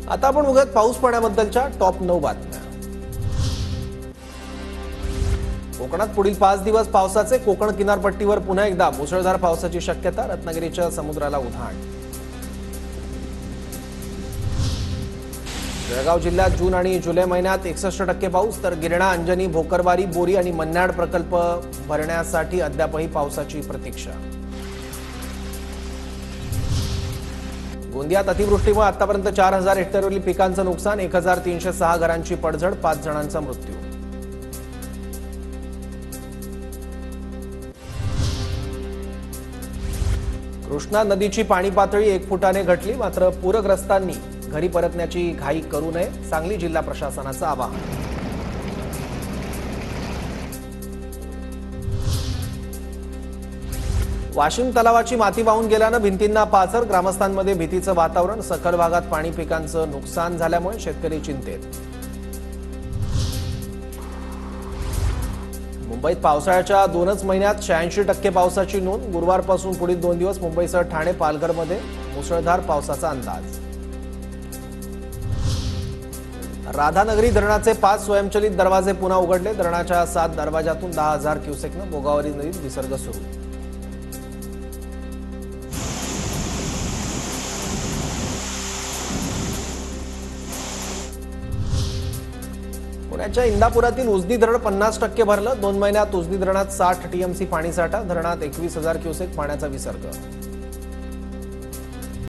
आता आपण बघूयात पाऊस पाण्याबद्दलच्या टॉप 9 बातम्या। कोकणात पुढील 5 दिवस पावसाचे, कोकण किनारपट्टीवर पुन्हा एकदा मुसळधार पावसाची शक्यता, रत्नागिरीच्या समुद्राला उधाण। जळगाव जिल्ह्यात जून आणि जुलै महिन्यात 61% पाऊस, तर गिरणा, अंजनी, भोकरवारी, बोरी आणि मन्नाड प्रकल्प भरण्यासाठी अद्यापही पावसाची प्रतीक्षा। गोंदियात अतिवृष्टीमुळे आतापर्यंत 4000 हेक्टरवरील पिकांचं नुकसान, 1306 घरांची पडझड, 5 जणांचा मृत्यू। कृष्णा नदीची पाणी पातळी 1 फुटाने घटली, मात्र पूरग्रस्तांनी घरी परतण्याची घाई करू नये, सांगली जिल्हा प्रशासनाचं आवाहन। वाशिम तलावाची माती वाहून गेल्यानं भिंतींना पाचर, ग्रामस्थांमध्ये भीतीचं वातावरण, सखल भागात पाणी पिकांचं नुकसान झाल्यामुळे शेतकरी चिंतेत। मुंबईत पावसाळ्याच्या 2च महिन्यात 86% पावसाची नोंद, गुरुवारपासून पुढील 2 दिवस मुंबईसह ठाणे, पालघरमध्ये मुसळधार पावसाचा अंदाज। राधानगरी धरणाचे 5 स्वयंचलित दरवाजे पुन्हा उघडले, धरणाच्या 7 दरवाजातून 10,000 क्युसेकनं गोगावरी नदीत विसर्ग सुरू। पुण्याच्या इंदापुरातील उजनी धरण 50% भरलं, 2 महिन्यात उजनी धरणात 60 टीएमसी पाणीसाठा, धरणात 21,000 क्युसेक पाण्याचा विसर्ग।